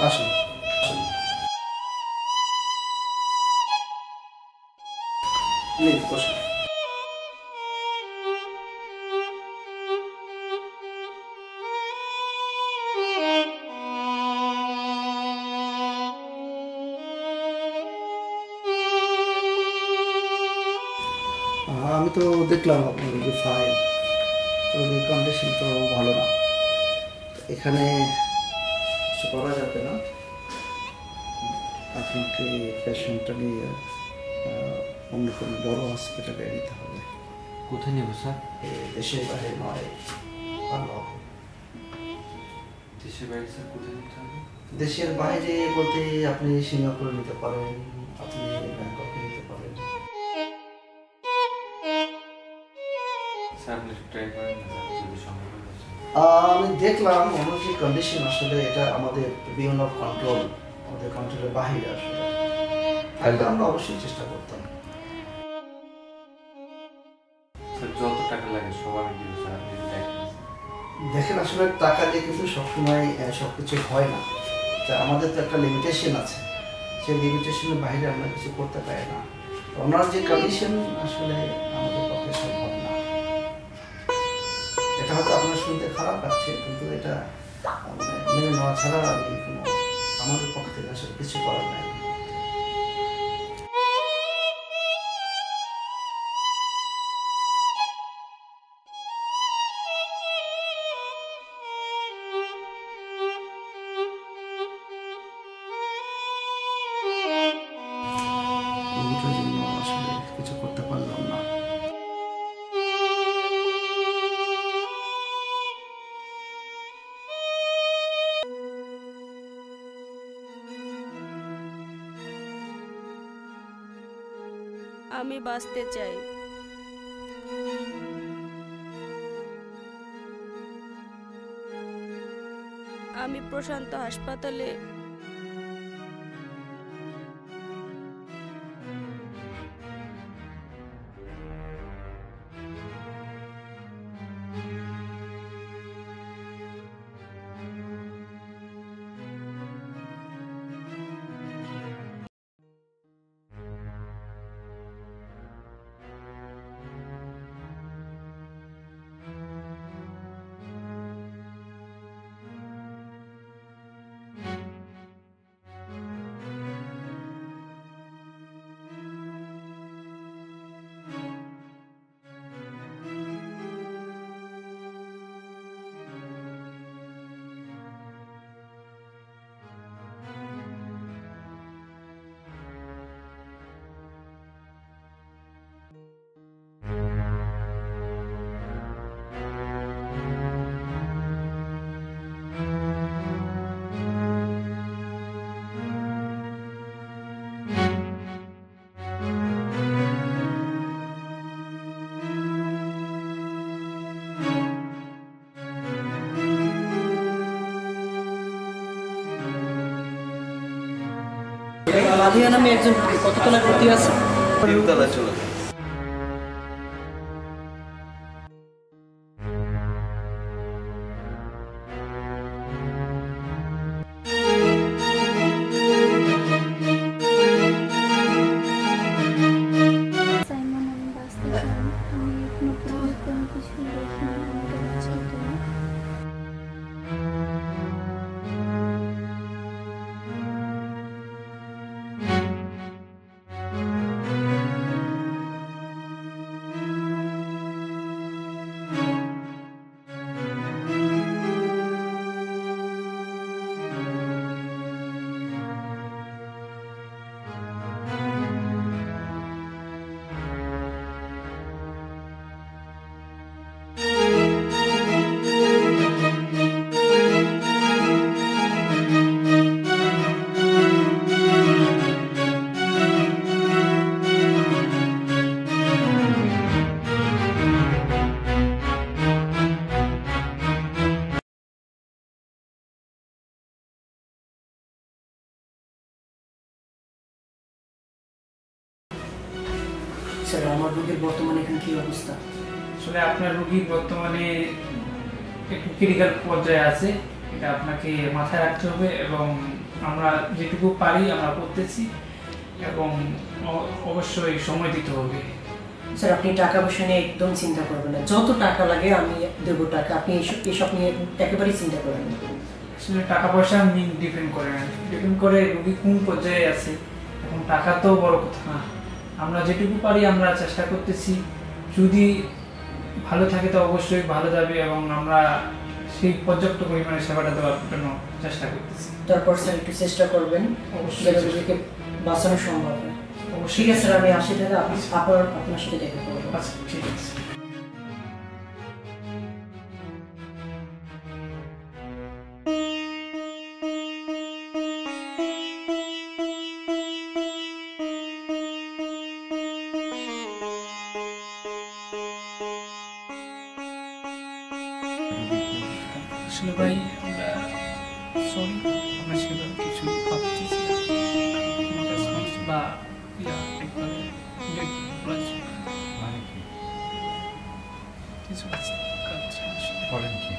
আসুন প্লিজ বসুন। আমি তো দেখলাম আপনার রোগীর ফাইল, রোগীর কন্ডিশন তো ভালো না, এখানে কিছু করা যাবে না। আপনাকে পেশেন্টটা নিয়ে অন্য কোনো বড় হসপিটালে নিতে হবে। কোথায় নেব স্যার? দেশের বাইরে নয়, ভালো। দেশের বাইরে স্যার কোথায় নিতে হবে? দেশের বাইরে বলতে আপনি সিঙ্গাপুরে নিতে পারেন, আপনি ব্যাংককে নিতে পারেন। স্যার আপনি ট্রাই করেন না স্যার, যদি সম্ভব হয়। আমি দেখলাম ওনার যে কন্ডিশন আসলে এটা আমাদের বিয়ন্ড অফ কন্ট্রোল, আমাদের কন্ট্রোলের বাইরে আসলে, তাহলে আমরা অবশ্যই চেষ্টা করতাম। স্যার যত টাকা লাগে সব আমি দিব স্যার, আপনি দেখেন আসলে টাকা দিয়ে কিন্তু সবসময় সবকিছু হয় না, তা আমাদের তো একটা লিমিটেশন আছে, সেই লিমিটেশনের বাইরে আমরা কিছু করতে পারি না। ওনার যে কন্ডিশন আসলে আমাদের পক্ষে সম্ভব না। এটা হয়তো আপনার শুনতে খারাপ লাগছে, কিন্তু এটা মানে মেনে নেওয়া ছাড়া আমি কোনো আমাদের পক্ষ থেকে আসলে কিছু করার নাই। ওটার জন্য আসলে কিছু করতে পারলাম না। আমি বাঁচতে চাই, আমি প্রশান্ত হাসপাতালে মালিয়া নামে একজন কততলা ভর্তি আছে? তিনতলা চলে যায়। সাইমন আমি বাঁচতে চাই। আমি এখনো পর্যন্ত কোনো কিছু দেখিনি আমাদের বাচ্চার জন্য। স্যার আমার রোগীর বর্তমানে এখন কি অবস্থা? আসলে আপনার রোগী বর্তমানে একটু ক্রিটিক্যাল পর্যায়ে আছে, এটা আপনাকে মাথায় রাখতে হবে এবং আমরা যেটুকু পারি আমরা করতেছি এবং অবশ্যই সময় দিতে হবে। স্যার আপনি টাকা পয়সা নিয়ে একদম চিন্তা করবেন না, যত টাকা লাগে আমি দেবো টাকা, আপনি এসব নিয়ে একেবারেই চিন্তা করেন না। আসলে টাকা পয়সা ডিপেন্ড করে না, ডিপেন্ড করে রোগী কোন পর্যায়ে আছে। এখন টাকা তো বড় কথা না, আমরা যেটুকু পারি আমরা চেষ্টা করতেছি। যদি ভালো থাকে তো অবশ্যই ভালো যাবে এবং আমরা সেই পর্যাপ্ত পরিমাণে সেবাটা দেওয়ার জন্য চেষ্টা করতেছি। তারপর স্যার একটু চেষ্টা করবেন অবশ্যই যেন রোগীকে বাঁচানো সম্ভব হয়। ঠিক আছে স্যার, আমি আসি তাহলে আপনার সাথে দেখা করবো। আচ্ছা ঠিক আছে। আসলে ভাই আমরা সরি, আমরা সেভাবে কিছু ভাবতেছি না। রেসপন্স বা একবারে কিছু আছে কাজ করেন কি?